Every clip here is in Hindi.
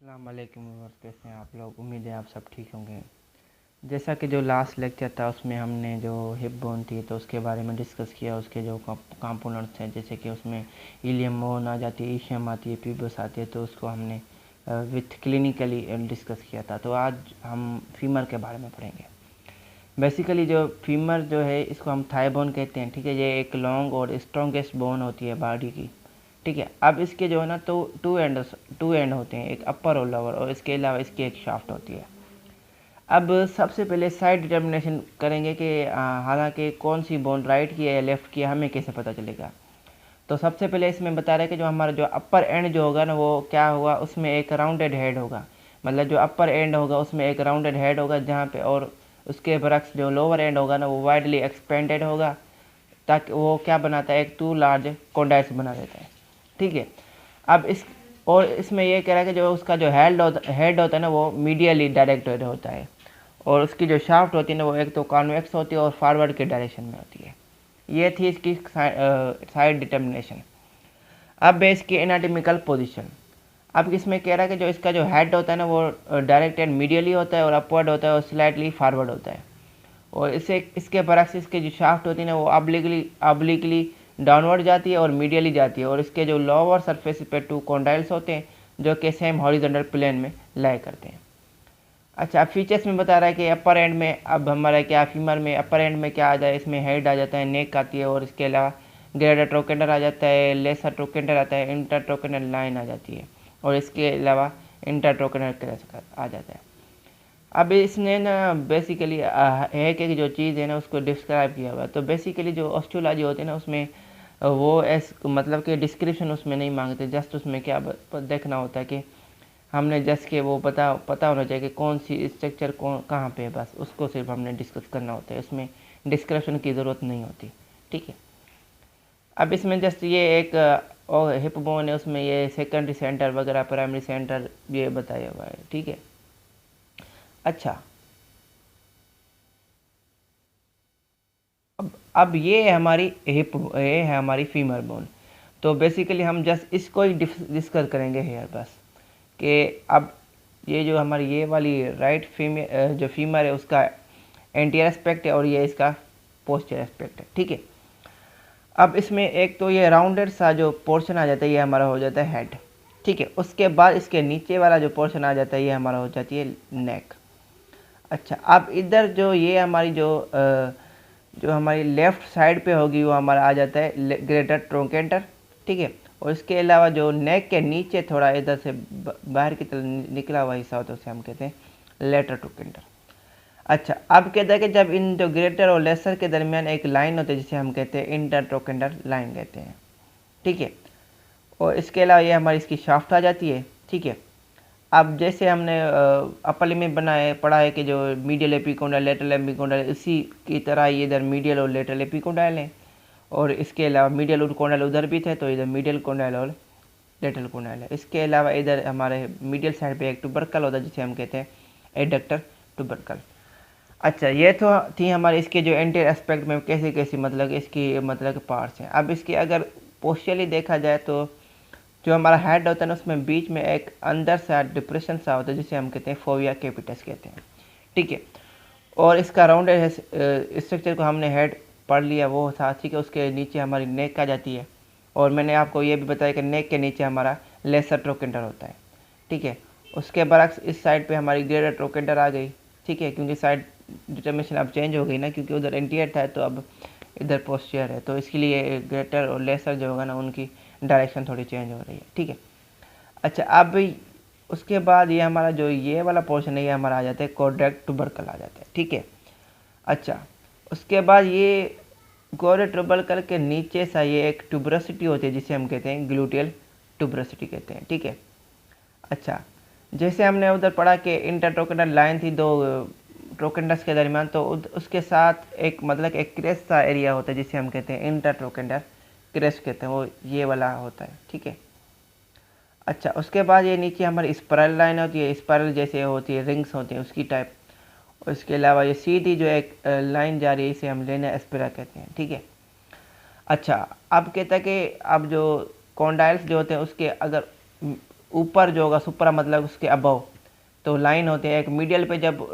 अस्सलाम वालेकुम व्यूअर्स, कैसे हैं आप लोग। उम्मीद है आप सब ठीक होंगे। जैसा कि जो लास्ट लेक्चर था उसमें हमने जो हिप बोन थी तो उसके बारे में डिस्कस किया। उसके जो कंपोनेंट्स हैं, जैसे कि उसमें इलियम बोन आ जाती है, ईशियम आती है, प्यूबस आती है, तो उसको हमने विथ क्लिनिकली डिस्कस किया था। तो आज हम फीमर के बारे में पढ़ेंगे। बेसिकली जो फीमर जो है इसको हम थाई बोन कहते हैं। ठीक है, ये एक लॉन्ग और स्ट्रॉन्गेस्ट बोन होती है बॉडी की। ठीक है, अब इसके जो है ना तो टू एंड होते हैं, एक अपर और लोअर, और इसके अलावा इसकी एक शाफ्ट होती है। अब सबसे पहले साइड डिटर्मिनेशन करेंगे कि हालांकि कौन सी बोन राइट की है या लेफ्ट की है, हमें कैसे पता चलेगा। तो सबसे पहले इसमें बता रहे हैं कि जो हमारा जो अपर एंड जो होगा ना वो क्या होगा, उसमें एक राउंडेड हेड होगा। मतलब जो अपर एंड होगा उसमें एक राउंडेड हेड होगा जहाँ पे, और उसके बरक्स जो लोअर एंड होगा ना वो वाइडली एक्सपेंडेड होगा, ताकि वो क्या बनाता है, एक टू लार्ज कॉन्डाइल्स बना देता है। ठीक है, अब इस और इसमें ये कह रहा है कि जो उसका जो हेड होता है ना वो मीडियली डायरेक्टेड होता है, और उसकी जो शाफ्ट होती है ना वो एक तो कॉन्वेक्स होती है और फॉरवर्ड के डायरेक्शन में होती है। ये थी इसकी साइड डिटर्मिनेशन। अब है इसकी एनाटॉमिकल पोजीशन। अब इसमें कह रहा है कि जो इसका जो हेड होता है ना वो डायरेक्टेड मीडियली होता है और अपवर्ड होता है और स्लाइटली फॉरवर्ड होता है, और इससे इसके बरक्स इसके जो शाफ्ट होती है ना वो ऑब्लिकली डाउनवर्ड जाती है और मीडियली जाती है, और इसके जो लोअर सरफेस पे टू कॉन्डाइल्स होते हैं जो कि सेम हॉरिजॉन्टल प्लेन में लाई करते हैं। अच्छा, फीचर्स में बता रहा है कि अपर एंड में अब हमारा क्या, फीमर में अपर एंड में क्या आ जाए, इसमें हेड आ जाता है, नेक आती है, और इसके अलावा ग्रेटर ट्रोकेंडर आ जाता है, लेसर ट्रोकेंडर आता है, इंटर ट्रोकेंडर लाइन आ जाती है, और इसके अलावा इंटर ट्रोकेंडर क्रेस आ जाता है। अब इसने ना बेसिकली है कि जो चीज़ है ना उसको डिस्क्राइब किया हुआ है। तो बेसिकली जो ऑस्टियोलॉजी होती है ना उसमें वो मतलब कि डिस्क्रिप्शन उसमें नहीं मांगते, जस्ट उसमें क्या देखना होता है कि हमने जस्ट के वो पता होना चाहिए कि कौन सी स्ट्रक्चर कौन कहाँ पे है, बस उसको सिर्फ हमने डिस्कस करना होता है, उसमें डिस्क्रिप्शन की ज़रूरत नहीं होती। ठीक है, अब इसमें जस्ट ये एक और हिप बोन है, उसमें ये सेकेंडरी सेंटर वगैरह प्राइमरी सेंटर ये बताया हुआ है। ठीक है, अच्छा, अब ये है हमारी ये है हमारी फीमर बोन। तो बेसिकली हम जस्ट इसको ही डिस्कस करेंगे हेयर, बस कि अब ये जो हमारी ये वाली राइट जो फीमर है उसका एंटीरियर एस्पेक्ट है और ये इसका पोस्टीरियर एस्पेक्ट है। ठीक है, अब इसमें एक तो ये राउंडेड सा जो पोर्शन आ जाता है ये हमारा हो जाता है हेड। ठीक है, उसके बाद इसके नीचे वाला जो पोर्शन आ जाता है ये हमारा हो जाती है नेक। अच्छा, अब इधर जो ये हमारी जो हमारी लेफ़्ट साइड पे होगी वो हमारा आ जाता है ग्रेटर ट्रोकेंटर। ठीक है, और इसके अलावा जो नेक के नीचे थोड़ा इधर से बाहर की तरफ निकला हुआ हिस्सा होता है उसे हम कहते हैं लेटर ट्रोकेंटर। अच्छा, अब कहते हैं कि जब इन जो ग्रेटर और लेसर के दरमियान एक लाइन होती है जिसे हम कहते हैं इंटर ट्रोकेंटर लाइन कहते हैं। ठीक है, और इसके अलावा ये हमारी इसकी शाफ्ट आ जाती है। ठीक है, अब जैसे हमने अपर लिमिट पढ़ा है कि जो मीडियल एपिकोंडाइल लेटरल एपिकोंडाइल, इसी की तरह ये इधर मीडियल और लेटरल एपिकोंडाइल हैं, और इसके अलावा मीडियल कोंडाइल उधर भी थे तो इधर मीडियल कोंडाइल और लेटरल कोंडाइल है। इसके अलावा इधर हमारे मीडियल साइड पे एक ट्यूबरकल होता है जिसे हम कहते हैं एडक्टर ट्यूबरकल। अच्छा, ये तो थी हमारे इसके जो एंटीरियर एस्पेक्ट में कैसी कैसी मतलब इसकी मतलब पार्ट्स हैं। अब इसकी अगर पोस्चरली देखा जाए तो जो हमारा हेड होता है ना उसमें बीच में एक अंदर सा डिप्रेशन सा होता है जिसे हम कहते हैं फोविया कैपिटस कहते हैं। ठीक है, और इसका राउंडेड स्ट्रक्चर को हमने हेड पढ़ लिया वो था। ठीक है, उसके नीचे हमारी नेक आ जाती है, और मैंने आपको ये भी बताया कि नेक के नीचे हमारा लेसर ट्रोकेंडर होता है। ठीक है, उसके बरक्स इस साइड पे हमारी ग्रेटर ट्रोकेंडर आ गई। ठीक है, क्योंकि साइड डिटर्मिनेशन अब चेंज हो गई ना, क्योंकि उधर एंटीरियर था तो अब इधर पोस्टीरियर है, तो इसके लिए ग्रेटर और लेसर जो होगा ना उनकी डायरेक्शन थोड़ी चेंज हो रही है। ठीक है, अच्छा, अब उसके बाद ये हमारा जो ये वाला पोर्शन है ये हमारा आ जाता है कॉर्डेक्ट ट्यूबरकल आ जाता है। ठीक है, अच्छा, उसके बाद ये कॉर्डेक्ट ट्यूबरकल के नीचे सा ये एक ट्यूबरसिटी होती है जिसे हम कहते हैं ग्लूटियल ट्यूबरसिटी कहते हैं। ठीक है, अच्छा, जैसे हमने उधर पढ़ा कि इंटरट्रोकेंडर लाइन थी दो ट्रोकेंडर्स के दरमियान, तो उसके साथ एक मतलब एक क्रेस्ट सा एरिया होता है जिसे हम कहते हैं इंटरट्रोकेंडर क्रेस्ट कहते हैं, वो ये वाला होता है। ठीक है, अच्छा, उसके बाद ये नीचे हमारी स्पाइरल लाइन होती है, स्पाइरल जैसे होती है, रिंग्स होती हैं उसकी टाइप, और इसके अलावा ये सीधी जो एक लाइन जा रही है इसे हम लेना एस्पिरा कहते हैं। ठीक है, अच्छा, अब कहता है कि अब जो कॉन्डाइल्स जो होते हैं उसके अगर ऊपर जो होगा सुपरा मतलब उसके अबव, तो लाइन होती है एक मीडियल पे, जब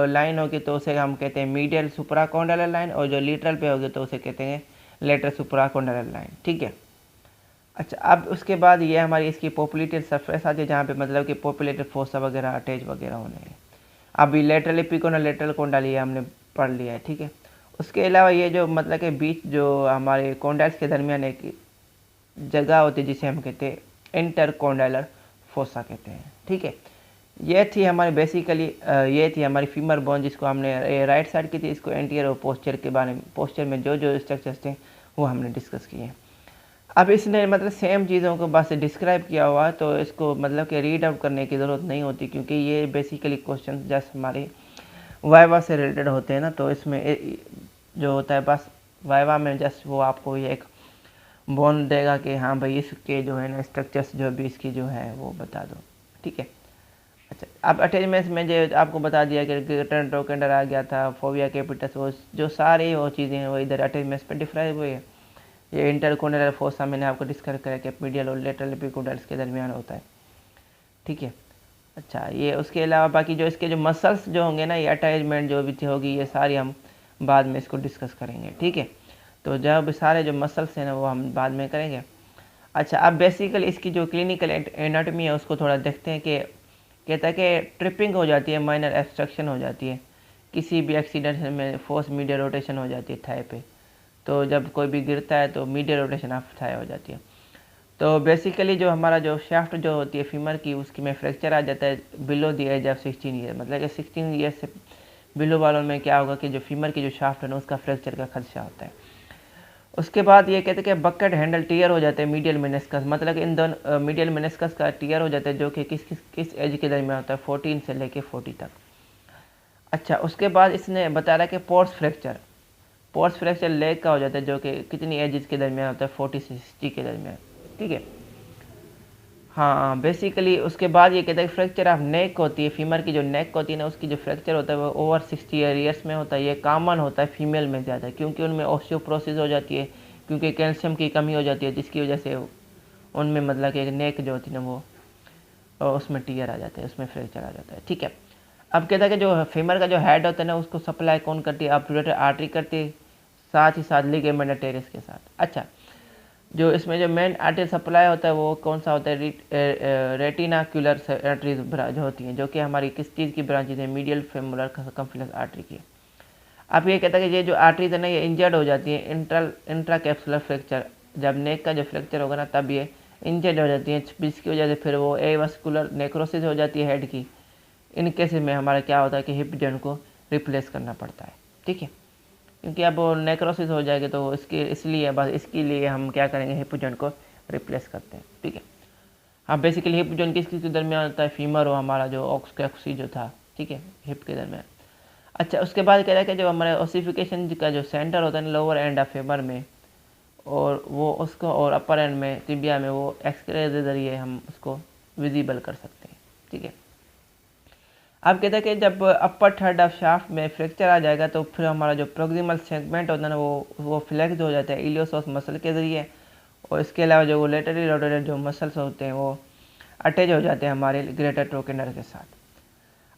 लाइन होगी तो उसे हम कहते हैं मीडियल सुपरा कॉन्डाइलर लाइन, और जो लिटरल पे होगी तो उसे कहते हैं लेटरल सुपरा कॉन्डाइलर लाइन, ठीक है। अच्छा, अब उसके बाद ये हमारी इसकी पॉपुलेटेड सरफेस आती है जहाँ पे मतलब कि पॉपुलेटेड फोसा वगैरह अटैच वगैरह होने हैं। अभी लेटरल एपिकोनल लेटरल कॉन्डाइल ये हमने पढ़ लिया है, ठीक है। उसके अलावा ये जो मतलब कि बीच जो हमारे कॉन्डाइल्स के दरमियान एक जगह होती है जिसे हम कहते हैं इंटरकॉन्डाइलर फोसा कहते हैं, ठीक है। ये थी हमारी बेसिकली ये थी हमारी फीमर बोन जिसको हमने राइट साइड की थी, इसको एंटीरियर और पोस्चर के बारे में, पोस्चर में जो जो स्ट्रक्चर्स थे वो हमने डिस्कस किए। अब इसने मतलब सेम चीज़ों को बस डिस्क्राइब किया हुआ, तो इसको मतलब कि रीड आउट करने की ज़रूरत नहीं होती, क्योंकि ये बेसिकली क्वेश्चन जस्ट हमारे वाइवा से रिलेटेड होते हैं ना, तो इसमें जो होता है बस वाइवा में जस्ट वो आपको ये एक बोन देगा कि हाँ भाई इसके जो है ना स्ट्रक्चर्स जो भी इसकी जो है वो बता दो, ठीक है। अच्छा, अब अटैचमेंट्स में जो आपको बता दिया कि ग्रेटर ट्रोकेंडर आ गया था, फोविया कैपिटस, वो जो सारी वो चीज़ें हैं वो इधर अटैचमेंट्स पर डिफ्राइब हुई है। ये इंटरकॉन्डाइलर फोसा मैंने आपको डिस्कस करा कि मीडियल और लेटरल एपिकोंडाइल्स के दरमियान होता है, ठीक है। अच्छा, ये उसके अलावा बाकी जो इसके जो मसल्स जो होंगे ना, ये अटैचमेंट जो भी होगी ये सारी हम बाद में इसको डिस्कस करेंगे, ठीक है। तो जब सारे जो मसल्स हैं ना वो हम बाद में करेंगे। अच्छा, अब बेसिकली इसकी जो क्लिनिकल एनाटॉमी है उसको थोड़ा देखते हैं कि कहता है कि ट्रिपिंग हो जाती है, माइनर एब्स्ट्रक्शन हो जाती है, किसी भी एक्सीडेंट में फोर्स मीडियल रोटेशन हो जाती है थाई पे, तो जब कोई भी गिरता है तो मीडियल रोटेशन ऑफ थाई हो जाती है। तो बेसिकली जो हमारा जो शाफ्ट जो होती है फीमर की उसकी में फ्रैक्चर आ जाता है below the age of 16 year, मतलब कि 16 ईयर से बिलो वालों में क्या होगा कि जो फीमर की जो शाफ्ट है ना उसका फ्रैक्चर का खदशा होता है। उसके बाद ये कहते हैं कि बकेट हैंडल टीयर हो जाते हैं मीडियल मेनिस्कस, मतलब इन दोनों मीडियल मेनिस्कस का टीयर हो जाता है जो कि किस एज के दरमियान होता है, 14 से लेके 40 तक। अच्छा, उसके बाद इसने बता रहा कि पोर्स फ्रैक्चर लेग का हो जाता है जो कि कितनी एजेस के दरमियान होता है, 40 से 60 के दरमियान, ठीक है। हाँ, बेसिकली उसके बाद ये कहता है फ्रैक्चर ऑफ नेक होती है, फीमर की जो नेक होती है ना उसकी जो फ्रैक्चर होता है वो ओवर 60 ईयर्स में होता है। ये कॉमन होता है फीमेल में ज़्यादा, क्योंकि उनमें ऑस्टियोपोरोसिस हो जाती है, क्योंकि कैल्शियम की कमी हो जाती है, जिसकी वजह से उनमें मतलब कि नेक जो होती है ना वो उसमें टीयर आ जाते हैं, उसमें फ्रैक्चर आ जाता है, ठीक है। अब कहता है कि जो फीमर का जो हेड होता है ना उसको सप्लाई कौन करती है, ऑब्ट्यूरेटर आर्टरी करती है, साथ ही साथ लिगामेंट टेरेस के साथ। अच्छा, जो इसमें जो मेन आर्टरी सप्लाई होता है वो कौन सा होता है, रेटिनाक्युलर आर्टरीज जो होती हैं, जो कि हमारी किस चीज़ की ब्रांचेज है, मीडियल फेमोरल सर्कम्फ्रेंस आर्टरी की। अब ये कहता है कि ये जो आर्टरीज है ना ये इंजर्ड हो जाती है, इंट्रा कैप्सुलर फ्रैक्चर, जब नेक का जो फ्रैक्चर होगा ना तब ये इंजर्ड हो जाती है, जिसकी वजह से फिर वो एवास्कुलर नेक्रोसिस हो जाती है हेड की। इन केसेस में हमारा क्या होता है कि हिप जॉइंट को रिप्लेस करना पड़ता है, ठीक है, क्योंकि अब वो नेक्रोसिस हो जाएगी तो इसलिए बस इसके लिए हम क्या करेंगे, हिप जॉइंट को रिप्लेस करते हैं, ठीक है। हाँ, बेसिकली हिप जॉइंट किसके दरमियान होता है, फीमर और हमारा जो ऑक्सी जो था, ठीक है, हिप के दरमियान। अच्छा, उसके बाद कह रहा है कि जो हमारे ओसिफिकेशन का जो सेंटर होता है लोअर एंड ऑफ फीमर में, और वो उसको और अपर एंड में टिबिया में वो एक्सरे के जरिए हम उसको विजिबल कर सकते हैं, ठीक है। अब कहते हैं कि जब अपर थर्ड ऑफ शाफ्ट में फ्रैक्चर आ जाएगा तो फिर हमारा जो प्रोक्सिमल सेगमेंट होता है ना वो फ्लेक्स हो जाता है इलियोसोस मसल के ज़रिए, और इसके अलावा जो लेटरली रोटेटेड जो मसल्स होते हैं वो अटैच हो जाते हैं हमारे ग्रेटर ट्रोकेंडर के साथ।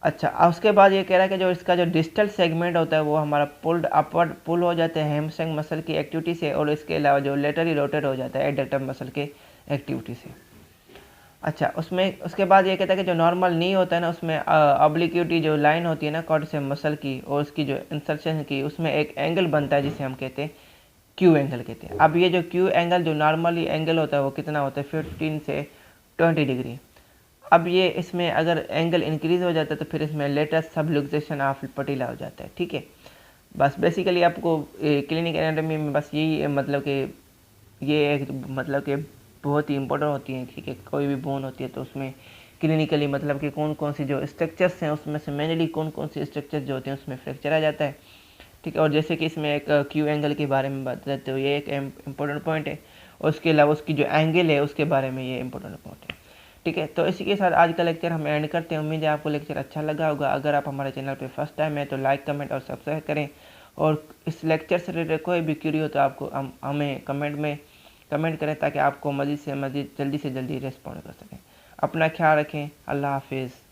अच्छा, उसके बाद ये कह रहा है कि जो इसका जो डिस्टल सेगमेंट होता है वो हमारा पुल्ड अपवर्ड पुल हो जाता है हैमस्ट्रिंग मसल की एक्टिविटी से, और इसके अलावा जो लेटरली रोटेट हो जाता है एडक्टर मसल के एक्टिविटी से। अच्छा, उसमें उसके बाद ये कहता है कि जो नॉर्मल नी होता है ना उसमें ऑब्लिक्विटी जो लाइन होती है ना क्वाड्रिसेप मसल की और उसकी जो इंसर्शन की, उसमें एक एंगल बनता है जिसे हम कहते हैं क्यू एंगल कहते हैं। अब ये जो क्यू एंगल जो नॉर्मली एंगल होता है वो कितना होता है, 15 से 20 डिग्री। अब ये इसमें अगर एंगल इंक्रीज हो जाता है तो फिर इसमें लेटेस्ट सबलुक्सेशन ऑफ पटीला हो जाता है, ठीक है। बस बेसिकली आपको क्लिनिकल एनाटॉमी में बस यही मतलब कि ये एक मतलब कि बहुत ही इंपॉर्टेंट होती है, ठीक है। कोई भी बोन होती है तो उसमें क्लिनिकली मतलब कि कौन कौन सी जो स्ट्रक्चर्स हैं उसमें से मेनली कौन कौन सी स्ट्रक्चर्स जो होते हैं उसमें फ्रैक्चर आ जाता है, ठीक है। और जैसे कि इसमें एक क्यू एंगल के बारे में बात करते हो, ये एक इम्पोर्टेंट पॉइंट है, और उसके अलावा उसकी जो एंगल है उसके बारे में ये इंपॉर्टेंट पॉइंट है, ठीक है। तो इसी के साथ आज का लेक्चर हम एंड करते हैं। उम्मीद है आपको लेक्चर अच्छा लगा होगा। अगर आप हमारे चैनल पे फर्स्ट टाइम है तो लाइक कमेंट और सब्सक्राइब करें, और इस लेक्चर से रिलेटेड कोई भी क्यूरी हो तो आपको हमें कमेंट करें ताकि आपको मज़ीद से मज़ीद जल्दी से जल्दी रिस्पॉन्ड कर सकें। अपना ख्याल रखें। अल्लाह हाफिज़।